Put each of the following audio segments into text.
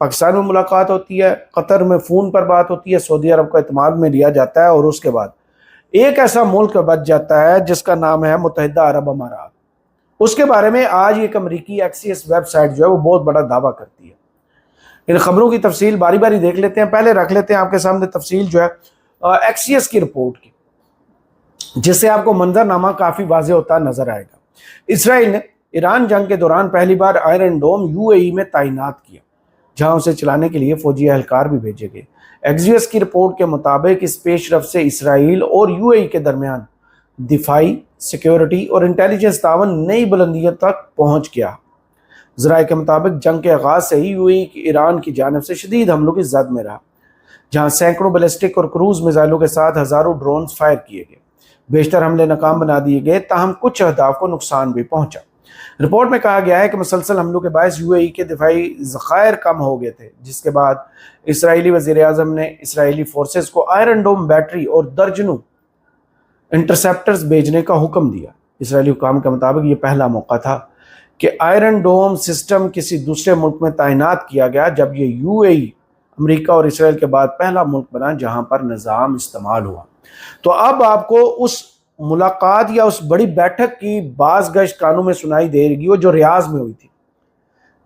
پاکستان میں ملاقات ہوتی ہے، قطر میں فون پر بات ہوتی ہے، سعودی عرب کو اعتماد میں لیا جاتا ہے، اور اس کے بعد ایک ایسا ملک بچ جاتا ہے جس کا نام ہے متحدہ عرب امارات۔ اس کے بارے میں آج ایک امریکی ایکسیس ویب سائٹ جو ہے وہ بہت بڑا دعویٰ کرتی ہے۔ ان خبروں کی تفصیل باری باری دیکھ لیتے ہیں۔ پہلے رکھ لیتے ہیں آپ کے سامنے تفصیل جو ہے ایکسیس کی رپورٹ کی، جس سے آپ کو منظرنامہ کافی واضح ہوتا نظر آئے گا۔ اسرائیل نے ایران جنگ کے دوران پہلی بار آئرن ڈوم UAE میں تعینات کیا، جہاں اسے چلانے کے لیے فوجی اہلکار بھی بھیجے گئے۔ ایکسیس کی رپورٹ کے مطابق اس پیش رفت سے اسرائیل اور UAE کے درمیان دفاعی، سیکیورٹی اور انٹیلیجنس تعاون نئی بلندیوں تک پہنچ گیا۔ ذرائع کے مطابق جنگ کے آغاز سے ہی UAE کی ایران کی جانب سے شدید حملوں کی زد میں رہا، جہاں سینکڑوں بیلسٹک اور کروز میزائلوں کے ساتھ ہزاروں ڈرونز فائر کیے گئے۔ بیشتر حملے ناکام بنا دیے گئے، تاہم کچھ اہداف کو نقصان بھی پہنچا۔ رپورٹ میں کہا گیا ہے کہ مسلسل حملوں کے باعث UAE کے دفاعی ذخائر کم ہو گئے تھے، جس کے بعد اسرائیلی وزیر اعظم نے اسرائیلی فورسز کو آئرن ڈوم بیٹری اور درجنوں انٹرسیپٹرز بھیجنے کا حکم دیا۔ اسرائیلی حکام کے مطابق یہ پہلا موقع تھا کہ آئرن ڈوم سسٹم کسی دوسرے ملک میں تعینات کیا گیا، جب یہ UAE امریکہ اور اسرائیل کے بعد پہلا ملک بنا جہاں پر نظام استعمال ہوا۔ تو اب آپ کو اس ملاقات یا اس بڑی بیٹھک کی باز گشت کانوں میں سنائی دے گی، وہ جو ریاض میں ہوئی تھی،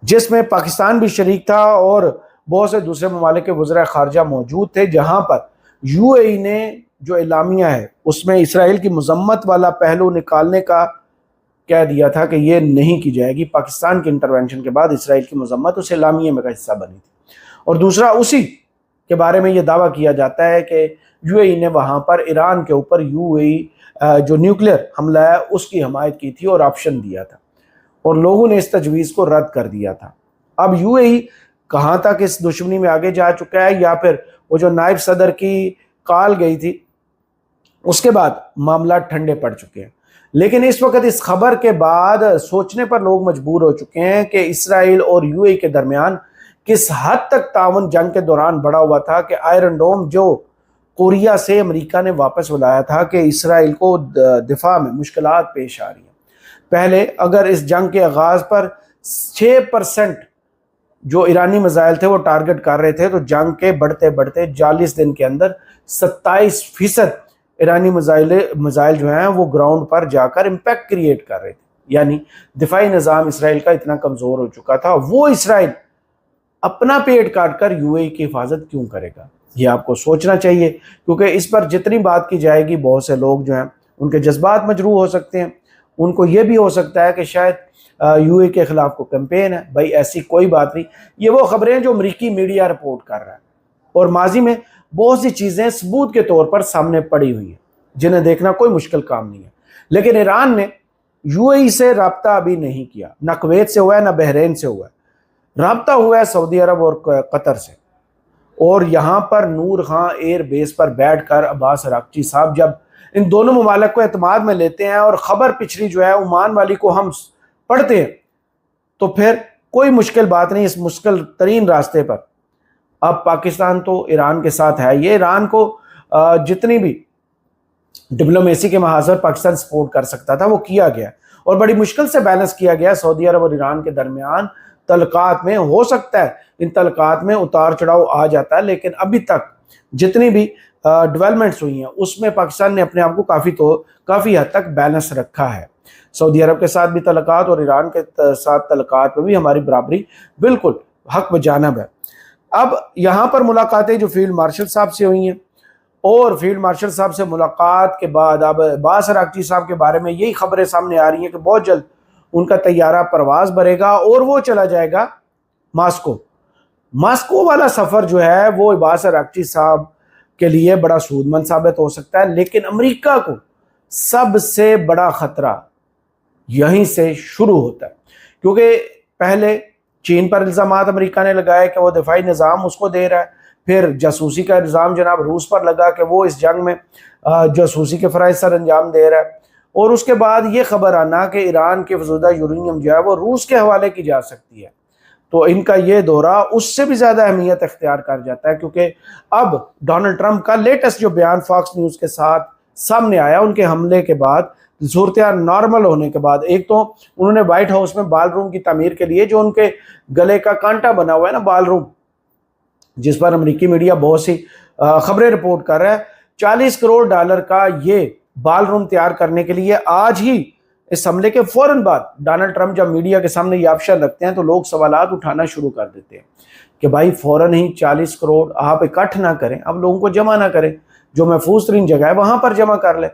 جس میں پاکستان بھی شریک تھا اور بہت سے دوسرے ممالک کے وزراء خارجہ موجود تھے، جہاں پر UAE نے جو اعلامیہ ہے اس میں اسرائیل کی مذمت والا پہلو نکالنے کا کہہ دیا تھا کہ یہ نہیں کی جائے گی۔ پاکستان کے انٹرونشن کے بعد اسرائیل کی مذمت اس اعلامیہ میں کا حصہ بنی تھی، اور دوسرا اسی کے بارے میں یہ دعویٰ کیا جاتا ہے کہ UAE نے وہاں پر ایران کے اوپر جو نیوکلیر حملہ ہے اس کی حمایت کی تھی اور آپشن دیا تھا، اور لوگوں نے اس تجویز کو رد کر دیا تھا۔ اب UAE کہاں تک اس دشمنی میں آگے جا چکا ہے، یا پھر وہ جو نائب صدر کی کال گئی تھی اس کے بعد معاملات ٹھنڈے پڑ چکے ہیں۔ لیکن اس وقت اس خبر کے بعد سوچنے پر لوگ مجبور ہو چکے ہیں کہ اسرائیل اور UAE کے درمیان کس حد تک تعاون جنگ کے دوران بڑھا ہوا تھا کہ آئرن ڈوم جو کوریا سے امریکہ نے واپس بلایا تھا کہ اسرائیل کو دفاع میں مشکلات پیش آ رہی ہیں۔ پہلے اگر اس جنگ کے آغاز پر 6% جو ایرانی میزائل تھے وہ ٹارگٹ کر رہے تھے، تو جنگ کے بڑھتے بڑھتے 40 دن کے اندر 27% ایرانی میزائل جو ہیں وہ گراؤنڈ پر جا کر امپیکٹ کریٹ کر رہے تھے۔ یعنی دفاعی نظام اسرائیل کا اتنا کمزور ہو چکا تھا، وہ اسرائیل اپنا پیٹ کاٹ کر UAE کی حفاظت کیوں کرے گا؟ یہ آپ کو سوچنا چاہیے، کیونکہ اس پر جتنی بات کی جائے گی بہت سے لوگ جو ہیں ان کے جذبات مجروح ہو سکتے ہیں۔ ان کو یہ بھی ہو سکتا ہے کہ شاید UAE کے خلاف کو کیمپین ہے۔ بھائی ایسی کوئی بات نہیں، یہ وہ خبریں ہیں جو امریکی میڈیا رپورٹ کر رہا ہے، اور ماضی میں بہت سی چیزیں ثبوت کے طور پر سامنے پڑی ہوئی ہیں جنہیں دیکھنا کوئی مشکل کام نہیں ہے۔ لیکن ایران نے UAE سے رابطہ ابھی نہیں کیا، نہ کویت سے ہوا ہے نہ بحرین سے ہوا ہے، رابطہ ہوا ہے سعودی عرب اور قطر سے۔ اور یہاں پر نور خان ایئر بیس پر بیٹھ کر عباس اراغچی صاحب جب ان دونوں ممالک کو اعتماد میں لیتے ہیں، اور خبر پچھلی جو ہے عمان والی کو ہم پڑھتے ہیں، تو پھر کوئی مشکل بات نہیں اس مشکل ترین راستے پر۔ اب پاکستان تو ایران کے ساتھ ہے، یہ ایران کو جتنی بھی ڈپلومیسی کے محاذ پر پاکستان سپورٹ کر سکتا تھا وہ کیا گیا، اور بڑی مشکل سے بیلنس کیا گیا سعودی عرب اور ایران کے درمیان تعلقات میں۔ ہو سکتا ہے ان تعلقات میں اتار چڑھاؤ آ جاتا ہے، لیکن ابھی تک جتنی بھی ڈیولپمنٹس ہوئی ہیں اس میں پاکستان نے اپنے آپ کو کافی حد تک بیلنس رکھا ہے۔ سعودی عرب کے ساتھ بھی تعلقات اور ایران کے ساتھ تعلقات میں بھی ہماری برابری بالکل حق بجانب ہے۔ اب یہاں پر ملاقاتیں جو فیلڈ مارشل صاحب سے ہوئی ہیں، اور فیلڈ مارشل صاحب سے ملاقات کے بعد اب عباس اراغچی صاحب کے بارے میں یہی خبریں سامنے آ رہی ہیں کہ بہت جلد ان کا طیارہ پرواز بھرے گا اور وہ چلا جائے گا ماسکو والا سفر جو ہے وہ عباس اراغچی صاحب کے لیے بڑا سود مند ثابت ہو سکتا ہے، لیکن امریکہ کو سب سے بڑا خطرہ یہیں سے شروع ہوتا ہے، کیونکہ پہلے چین پر الزامات امریکہ نے لگائے کہ وہ دفاعی نظام اس کو دے رہا ہے، پھر جاسوسی کا الزام جناب روس پر لگا کہ وہ اس جنگ میں جاسوسی کے فرائض سر انجام دے رہا ہے، اور اس کے بعد یہ خبر آنا کہ ایران کے فزودہ یورینیم جو ہے وہ روس کے حوالے کی جا سکتی ہے، تو ان کا یہ دورہ اس سے بھی زیادہ اہمیت اختیار کر جاتا ہے، کیونکہ اب ڈونلڈ ٹرمپ کا لیٹسٹ جو بیان فاکس نیوز کے ساتھ سامنے آیا ان کے حملے کے بعد، صورتحال نارمل ہونے کے بعد، ایک تو انہوں نے وائٹ ہاؤس میں بال روم کی تعمیر کے لیے جو ان کے گلے کا کانٹا بنا ہوا ہے نا بال روم، جس پر امریکی میڈیا بہت سی خبریں رپورٹ کر رہا ہے۔ $40 کروڑ کا یہ بال روم تیار کرنے کے لیے آج ہی اس حملے کے فوراً بعد ڈونلڈ ٹرمپ جب میڈیا کے سامنے یہ آپشن رکھتے ہیں تو لوگ سوالات اٹھانا شروع کر دیتے ہیں کہ بھائی فوراً ہی 40 کروڑ آپ اکٹھ نہ کریں، اب لوگوں کو جمع نہ کریں، جو محفوظ ترین جگہ ہے وہاں پر جمع کر لیں۔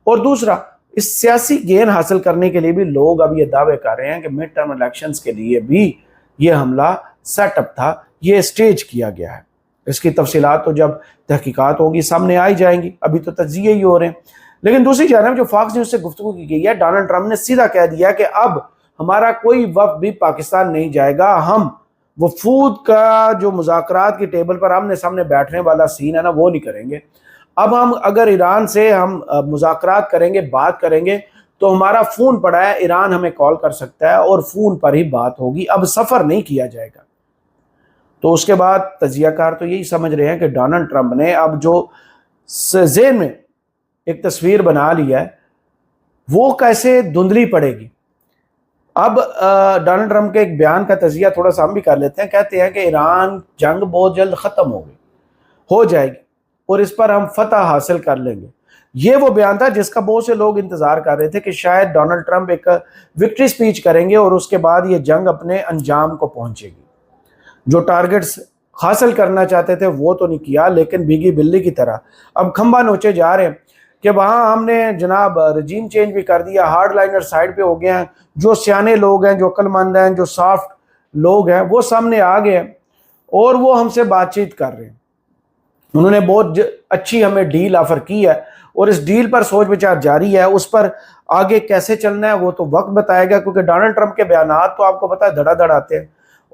اور دوسرا، اس سیاسی گین حاصل کرنے کے لیے بھی لوگ اب یہ دعوے کر رہے ہیں کہ مڈ ٹرم الیکشنز کے لیے بھی یہ حملہ سیٹ اپ تھا، یہ اسٹیج کیا گیا ہے۔ اس کی تفصیلات تو جب تحقیقات ہوگی سامنے آئی جائیں گی، ابھی تو تجزیے ہی ہو رہے ہیں۔ لیکن دوسری جانب جو فاکس نیوز سے گفتگو کی گئی ہے، ڈونلڈ ٹرمپ نے سیدھا کہہ دیا کہ اب ہمارا کوئی وفد بھی پاکستان نہیں جائے گا، ہم وفود کا جو مذاکرات کی ٹیبل پر آمنے سامنے بیٹھنے والا سین ہے نا وہ نہیں کریں گے۔ اب ہم اگر ایران سے ہم مذاکرات کریں گے، بات کریں گے تو ہمارا فون پڑا ہے، ایران ہمیں کال کر سکتا ہے اور فون پر ہی بات ہوگی، اب سفر نہیں کیا جائے گا۔ تو اس کے بعد تجزیہ کار تو یہی سمجھ رہے ہیں کہ ڈونلڈ ٹرمپ نے اب جو ذہن میں ایک تصویر بنا لی ہے وہ کیسے دھندلی پڑے گی۔ اب ڈونلڈ ٹرمپ کے ایک بیان کا تجزیہ تھوڑا سا ہم بھی کر لیتے ہیں۔ کہتے ہیں کہ ایران جنگ بہت جلد ختم ہو جائے گی اور اس پر ہم فتح حاصل کر لیں گے۔ یہ وہ بیان تھا جس کا بہت سے لوگ انتظار کر رہے تھے کہ شاید ڈونلڈ ٹرمپ ایک وکٹری سپیچ کریں گے اور اس کے بعد یہ جنگ اپنے انجام کو پہنچے گی۔ جو ٹارگٹس حاصل کرنا چاہتے تھے وہ تو نہیں کیا، لیکن بھیگی بلی کی طرح اب کھمبا نوچے جا رہے ہیں کہ وہاں ہم نے جناب رجیم چینج بھی کر دیا، ہارڈ لائنر سائڈ پہ ہو گئے ہیں، جو سیانے لوگ ہیں، جو عقل مند ہیں، جو سافٹ لوگ ہیں وہ سامنے آ گئے ہیں اور وہ ہم سے بات چیت کر رہے ہیں۔ انہوں نے بہت اچھی ہمیں ڈیل آفر کی ہے اور اس ڈیل پر سوچ بچار جاری ہے، اس پر آگے کیسے چلنا ہے وہ تو وقت بتائے گا، کیونکہ ڈونلڈ ٹرمپ کے بیانات تو آپ کو پتہ ہے دھڑا دھڑ آتے ہیں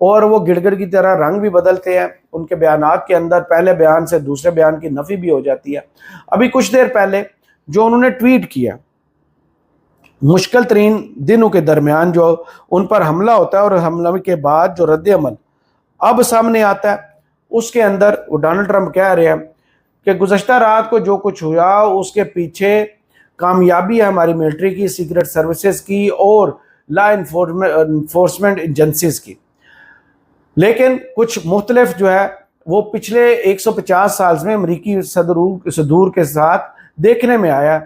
اور وہ گڑگڑ کی طرح رنگ بھی بدلتے ہیں۔ ان کے بیانات کے اندر پہلے بیان سے دوسرے بیان کی نفی بھی ہو جاتی ہے۔ ابھی کچھ دیر پہلے جو انہوں نے ٹویٹ کیا، مشکل ترین دنوں کے درمیان جو ان پر حملہ ہوتا ہے اور حملے کے بعد جو رد عمل اب سامنے آتا ہے، اس کے اندر وہ ڈونلڈ ٹرمپ کہہ رہے ہیں کہ گزشتہ رات کو جو کچھ ہوا اس کے پیچھے کامیابی ہے ہماری ملٹری کی، سیکرٹ سروسز کی اور لا انفورسمنٹ ایجنسیز کی، لیکن کچھ مختلف جو ہے وہ پچھلے 150 سال میں امریکی صدور کے ساتھ دیکھنے میں آیا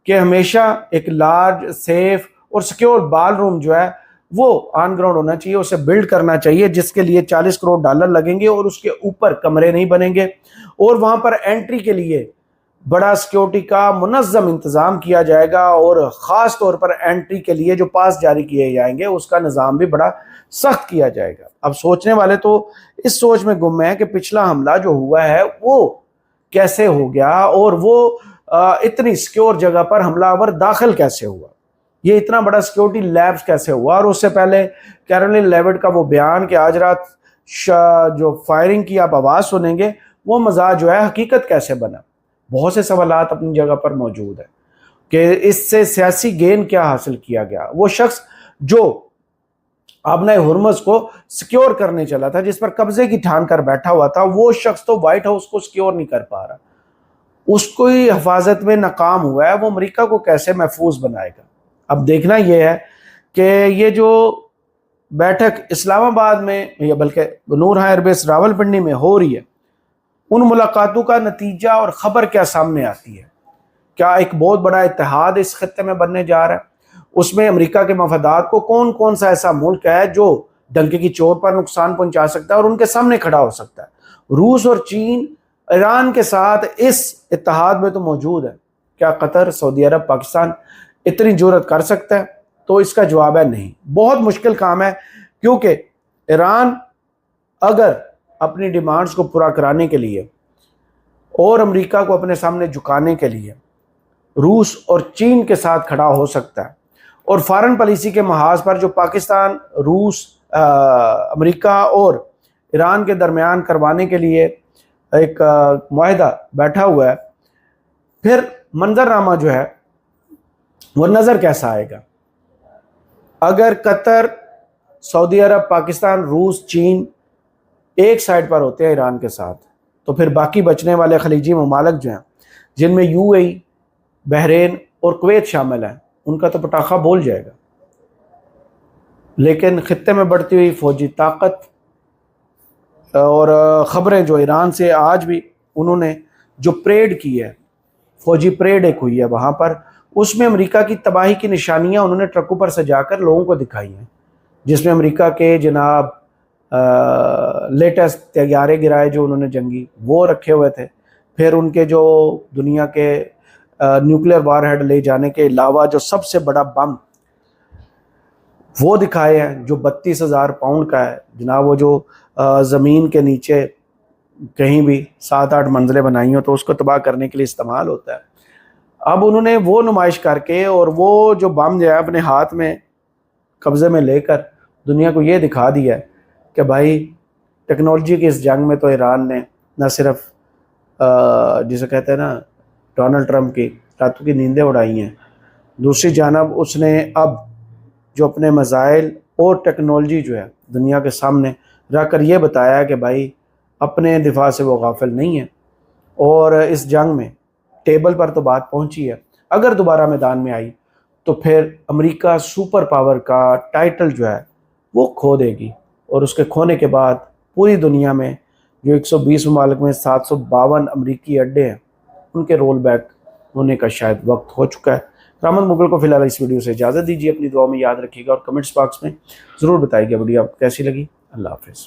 کہ ہمیشہ ایک لارج سیف اور سیکیور بال روم جو ہے وہ آن گراؤنڈ ہونا چاہیے، اسے بلڈ کرنا چاہیے، جس کے لیے $40 کروڑ لگیں گے اور اس کے اوپر کمرے نہیں بنیں گے اور وہاں پر انٹری کے لیے بڑا سیکیورٹی کا منظم انتظام کیا جائے گا اور خاص طور پر انٹری کے لیے جو پاس جاری کیے جائیں گے اس کا نظام بھی بڑا سخت کیا جائے گا۔ اب سوچنے والے تو اس سوچ میں گم ہیں کہ پچھلا حملہ جو ہوا ہے وہ کیسے ہو گیا اور وہ اتنی سیکیور جگہ پر حملہ آور داخل کیسے ہوا، یہ اتنا بڑا سیکیورٹی لیبس کیسے ہوا، اور اس سے پہلے کیرولین لیوٹ کا وہ بیان کہ آج رات جو فائرنگ کی آپ آواز سنیں گے وہ مزاج جو ہے حقیقت کیسے بنا۔ بہت سے سوالات اپنی جگہ پر موجود ہیں کہ اس سے سیاسی گین کیا حاصل کیا گیا۔ وہ شخص جو آبنائے ہرمز کو سیکیور کرنے چلا تھا، جس پر قبضے کی ٹھان کر بیٹھا ہوا تھا، وہ شخص تو وائٹ ہاؤس کو سیکیور نہیں کر پا رہا، اس کو ہی حفاظت میں ناکام ہوا ہے، وہ امریکہ کو کیسے محفوظ بنائے گا۔ اب دیکھنا یہ ہے کہ یہ جو بیٹھک اسلام آباد میں یا بلکہ نورہاں ایئر بیس راولپنڈی میں ہو رہی ہے، ان ملاقاتوں کا نتیجہ اور خبر کیا سامنے آتی ہے۔ کیا ایک بہت بڑا اتحاد اس خطے میں بننے جا رہا ہے؟ اس میں امریکہ کے مفادات کو کون کون سا ایسا ملک ہے جو ڈنکے کی چوٹ پر نقصان پہنچا سکتا ہے اور ان کے سامنے کھڑا ہو سکتا ہے؟ روس اور چین ایران کے ساتھ اس اتحاد میں تو موجود ہے، کیا قطر، سعودی عرب، پاکستان اتنی جرأت کر سکتا ہے؟ تو اس کا جواب ہے نہیں، بہت مشکل کام ہے، کیونکہ ایران اگر اپنی ڈیمانڈز کو پورا کرانے کے لیے اور امریکہ کو اپنے سامنے جھکانے کے لیے روس اور چین کے ساتھ کھڑا ہو سکتا ہے، اور فارن پالیسی کے محاذ پر جو پاکستان، روس، امریکہ اور ایران کے درمیان کروانے کے لیے ایک معاہدہ بیٹھا ہوا ہے، پھر منظرنامہ جو ہے وہ نظر کیسا آئے گا؟ اگر قطر، سعودی عرب، پاکستان، روس، چین ایک سائڈ پر ہوتے ہیں ایران کے ساتھ، تو پھر باقی بچنے والے خلیجی ممالک جو ہیں، جن میں UAE، بحرین اور کویت شامل ہیں، ان کا تو پٹاخہ بول جائے گا۔ لیکن خطے میں بڑھتی ہوئی فوجی طاقت، اور خبریں جو ایران سے آج بھی انہوں نے جو پریڈ کی ہے، فوجی پریڈ ایک ہوئی ہے وہاں پر، اس میں امریکہ کی تباہی کی نشانیاں انہوں نے ٹرکوں پر سجا کر لوگوں کو دکھائی ہیں، جس میں امریکہ کے جناب لیٹسٹ طیارے گرائے جو انہوں نے جنگی وہ رکھے ہوئے تھے، پھر ان کے جو دنیا کے نیوکلیر وار ہیڈ لے جانے کے علاوہ جو سب سے بڑا بم وہ دکھائے ہیں جو 32,000 پاؤنڈ کا ہے جناب، وہ جو زمین کے نیچے کہیں بھی 7-8 منزلیں بنائی ہوں تو اس کو تباہ کرنے کے لیے استعمال ہوتا ہے۔ اب انہوں نے وہ نمائش کر کے اور وہ جو بم جو ہے اپنے ہاتھ میں قبضے میں لے کر دنیا کو یہ دکھا دیا ہے کہ بھائی ٹیکنالوجی کی اس جنگ میں تو ایران نے نہ صرف جسے کہتے ہیں نا ڈونلڈ ٹرمپ کی راتوں کی نیندیں اڑائی ہیں، دوسری جانب اس نے اب جو اپنے میزائل اور ٹیکنالوجی جو ہے دنیا کے سامنے رکھ کر یہ بتایا کہ بھائی اپنے دفاع سے وہ غافل نہیں ہے، اور اس جنگ میں ٹیبل پر تو بات پہنچی ہے، اگر دوبارہ میدان میں آئی تو پھر امریکہ سپر پاور کا ٹائٹل جو ہے وہ کھو دے گی، اور اس کے کھونے کے بعد پوری دنیا میں جو 120 ممالک میں 752 امریکی اڈے ہیں ان کے رول بیک ہونے کا شاید وقت ہو چکا ہے۔ کرامت مغل کو فی الحال اس ویڈیو سے اجازت دیجیے، اپنی دعا میں یاد رکھیے گا اور کمنٹس باکس میں ضرور بتائیے گا ویڈیو آپ کو کیسی لگی۔ اللہ حافظ۔